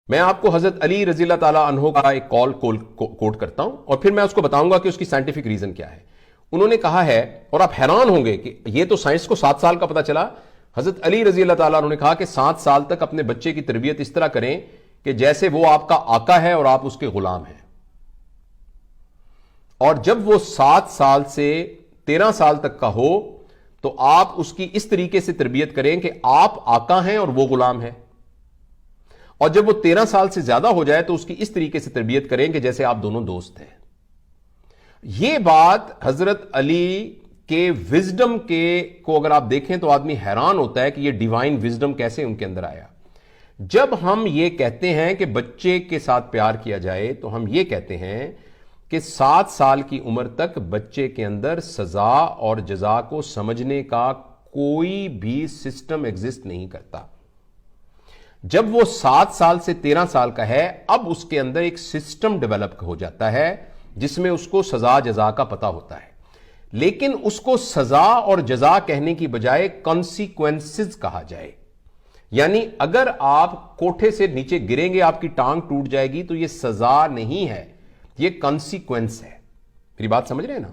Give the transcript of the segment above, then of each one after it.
میں آپ کو حضرت علی رضی اللہ تعالیٰ عنہ کا ایک کال کوٹ کرتا ہوں اور پھر میں اس کو بتاؤں گا کہ اس کی سائنٹیفک ریزن کیا ہے. انہوں نے کہا ہے, اور آپ حیران ہوں گے کہ یہ تو سائنس کو 7 سال کا پتا چلا. حضرت علی رضی اللہ تعالیٰ عنہ نے کہا کہ 7 سال تک اپنے بچے کی تربیت اس طرح کریں کہ جیسے وہ آپ کا آقا ہے اور آپ اس کے غلام ہیں. اور جب وہ 7 سال سے 13 سال تک کا ہو تو آپ اس کی اس طریقے سے تربیت کریں کہ آپ آقا ہیں اور وہ غلام ہے. اور جب وہ 13 سال سے زیادہ ہو جائے تو اس کی اس طریقے سے تربیت کریں کہ جیسے آپ دونوں دوست ہیں. یہ بات حضرت علی کے وزڈم کو اگر آپ دیکھیں تو آدمی حیران ہوتا ہے کہ یہ ڈیوائن وزڈم کیسے ان کے اندر آیا. جب ہم یہ کہتے ہیں کہ بچے کے ساتھ پیار کیا جائے تو ہم یہ کہتے ہیں کہ 7 سال کی عمر تک بچے کے اندر سزا اور جزا کو سمجھنے کا کوئی بھی سسٹم ایگزسٹ نہیں کرتا. جب وہ 7 سال سے 13 سال کا ہے اب اس کے اندر ایک سسٹم ڈیولپ ہو جاتا ہے جس میں اس کو سزا جزا کا پتہ ہوتا ہے. لیکن اس کو سزا اور جزا کہنے کی بجائے کانسیکوینسز کہا جائے. یعنی اگر آپ کوٹھے سے نیچے گریں گے آپ کی ٹانگ ٹوٹ جائے گی تو یہ سزا نہیں ہے, یہ کانسیکوینس ہے. میری بات سمجھ رہے ہیں نا؟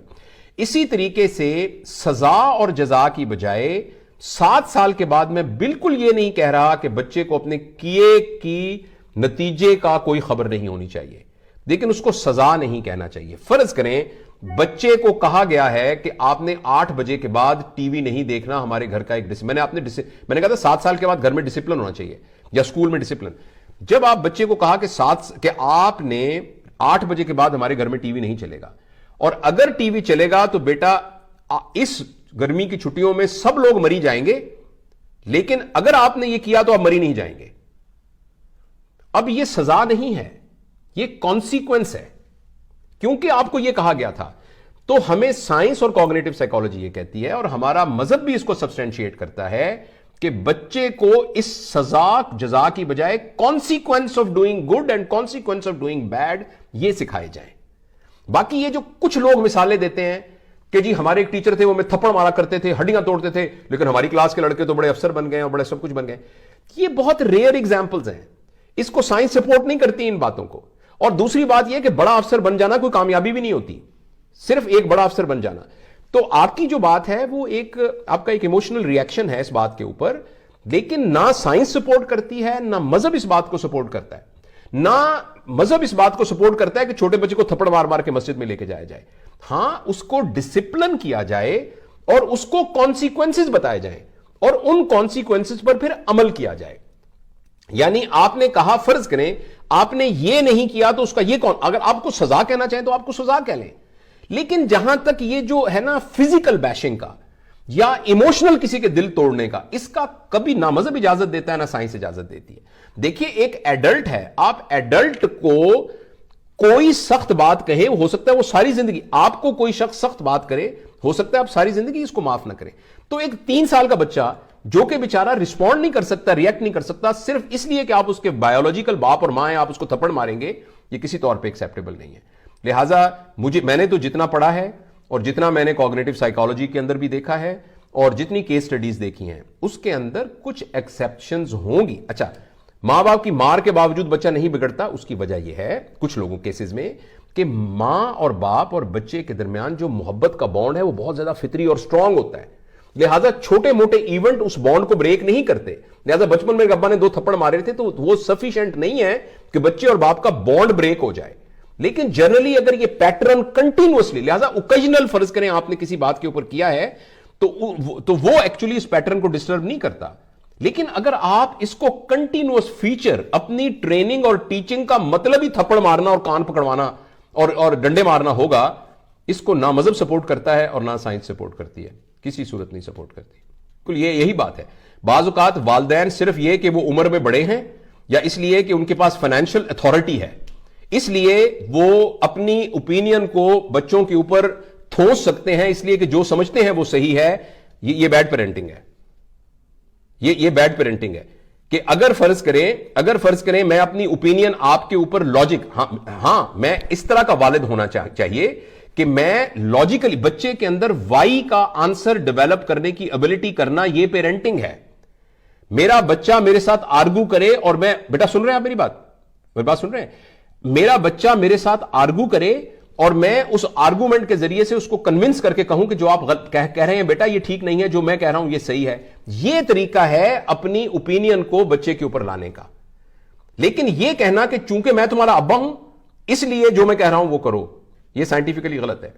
اسی طریقے سے سزا اور جزا کی بجائے 7 سال کے بعد میں بالکل یہ نہیں کہہ رہا کہ بچے کو اپنے کیے کی نتیجے کا کوئی خبر نہیں ہونی چاہیے, لیکن اس کو سزا نہیں کہنا چاہیے. فرض کریں بچے کو کہا گیا ہے کہ آپ نے 8 بجے کے بعد ٹی وی نہیں دیکھنا, ہمارے گھر کا ایک میں نے کہا تھا 7 سال کے بعد گھر میں ڈسپلن ہونا چاہیے یا اسکول میں ڈسپلن. جب آپ بچے کو کہا کہ آپ نے 8 بجے کے بعد ہمارے گھر میں ٹی وی نہیں چلے گا, اور اگر ٹی وی چلے گا تو بیٹا اس گرمی کی چھٹیوں میں سب لوگ مری جائیں گے, لیکن اگر آپ نے یہ کیا تو آپ مری نہیں جائیں گے. اب یہ سزا نہیں ہے, یہ کانسیکوینس ہے, کیونکہ آپ کو یہ کہا گیا تھا. تو ہمیں سائنس اور کوگنیٹو سائیکالوجی یہ کہتی ہے, اور ہمارا مذہب بھی اس کو سبسٹینشیٹ کرتا ہے کہ بچے کو اس سزا جزا کی بجائے consequence of doing good and consequence of doing bad یہ سکھائے جائیں. باقی یہ جو کچھ لوگ مثالیں دیتے ہیں کہ جی ہمارے ایک ٹیچر تھے وہ میں تھپڑ مارا کرتے تھے, ہڈیاں توڑتے تھے, لیکن ہماری کلاس کے لڑکے تو بڑے افسر بن گئے اور بڑے سب کچھ بن گئے. یہ بہت ریئر ایگزامپلز ہیں, اس کو سائنس سپورٹ نہیں کرتی ان باتوں کو. اور دوسری بات یہ کہ بڑا افسر بن جانا کوئی کامیابی بھی نہیں ہوتی, صرف ایک بڑا افسر بن جانا. تو آپ کی جو بات ہے وہ آپ کا ایک ایموشنل ریئیکشن ہے اس بات کے اوپر, لیکن نہ سائنس سپورٹ کرتی ہے نہ مذہب اس بات کو سپورٹ کرتا ہے. نہ مذہب اس بات کو سپورٹ کرتا ہے کہ چھوٹے بچے کو تھپڑ مار مار کے مسجد میں لے کے جایا جائے. ہاں اس کو ڈسپلن کیا جائے اور اس کو کانسیکوینسز بتائے جائیں اور ان کانسیکوینسز پر پھر عمل کیا جائے. یعنی آپ نے کہا, فرض کریں آپ نے یہ نہیں کیا تو اس کا یہ اگر آپ کو سزا کہنا چاہیں تو آپ کو سزا کہہ لیں, لیکن جہاں تک یہ جو ہے نا فزیکل بیشنگ کا یا ایموشنل کسی کے دل توڑنے کا, اس کا کبھی نہ مذہب اجازت دیتا ہے نہ سائنس اجازت دیتی ہے. دیکھیے ایک ایڈلٹ ہے, آپ ایڈلٹ کو کوئی سخت بات کہے, ہو سکتا ہے وہ ساری زندگی, آپ کو کوئی شخص سخت بات کرے, ہو سکتا ہے آپ ساری زندگی اس کو معاف نہ کریں. تو ایک 3 سال کا بچہ جو کہ بیچارہ رسپونڈ نہیں کر سکتا, ریئیکٹ نہیں کر سکتا, صرف اس لیے کہ آپ اس کے بایولوجیکل باپ اور ماں ہیں, آپ اس کو تھپڑ ماریں گے, یہ کسی طور پہ ایکسیپٹیبل نہیں ہے. لہٰذا میں نے تو جتنا پڑھا ہے اور جتنا میں نے کوگنیٹو سائیکالوجی کے اندر بھی دیکھا ہے اور جتنی کیس سٹڈیز دیکھی ہیں اس کے اندر کچھ ایکسیپشنز ہوں گی. اچھا, ماں باپ کی مار کے باوجود بچہ نہیں بگڑتا, اس کی وجہ یہ ہے کچھ لوگوں کیسز میں کہ ماں اور باپ اور بچے کے درمیان جو محبت کا بانڈ ہے وہ بہت زیادہ فطری اور سٹرونگ ہوتا ہے. لہذا چھوٹے موٹے ایونٹ اس بانڈ کو بریک نہیں کرتے. لہذا بچپن میں ابا نے 2 تھپڑ مارے تھے تو وہ سفیشینٹ نہیں ہے کہ بچے اور باپ کا بانڈ بریک ہو جائے. لیکن جنرلی اگر یہ پیٹرن کنٹینیوسلی, لہذا اوکیجنل فرض کریں آپ نے کسی بات کے اوپر کیا ہے تو وہ ایکچولی اس پیٹرن کو ڈسٹرب نہیں کرتا. لیکن اگر آپ اس کو کنٹینیوس فیچر اپنی ٹریننگ اور ٹیچنگ کا مطلب ہی تھپڑ مارنا اور کان پکڑوانا اور ڈنڈے مارنا ہوگا, اس کو نہ مذہب سپورٹ کرتا ہے اور نہ سائنس سپورٹ کرتی ہے, کسی صورت نہیں سپورٹ کرتی. کل یہی بات ہے. بعض اوقات والدین صرف یہ کہ وہ عمر میں بڑے ہیں یا اس لیے کہ ان کے پاس فائنینشل اتھارٹی ہے, اس لیے وہ اپنی اوپینین کو بچوں کے اوپر تھوس سکتے ہیں, اس لیے کہ جو سمجھتے ہیں وہ صحیح ہے. یہ بیڈ پیرنٹنگ ہے, یہ بیڈ پیرنٹنگ ہے کہ اگر فرض کریں میں اپنی اوپینین آپ کے اوپر لاجک, ہاں میں اس طرح کا والد ہونا چاہیے کہ میں لاجیکلی بچے کے اندر وائی کا آنسر ڈیولپ کرنے کی ابیلٹی کرنا, یہ پیرنٹنگ ہے. میرا بچہ میرے ساتھ آرگو کرے اور میں, بیٹا سن رہے ہیں آپ میری بات, میری بات سن رہے ہیں؟ میرا بچہ میرے ساتھ آرگو کرے اور میں اس آرگومنٹ کے ذریعے سے اس کو کنونس کر کے کہوں کہ جو آپ کہہ رہے ہیں بیٹا یہ ٹھیک نہیں ہے، جو میں کہہ رہا ہوں یہ صحیح ہے. یہ طریقہ ہے اپنی اوپینین کو بچے کے اوپر لانے کا. لیکن یہ کہنا کہ چونکہ میں تمہارا ابا ہوں اس لیے جو میں کہہ رہا ہوں وہ کرو، یہ سائنٹیفکلی غلط ہے.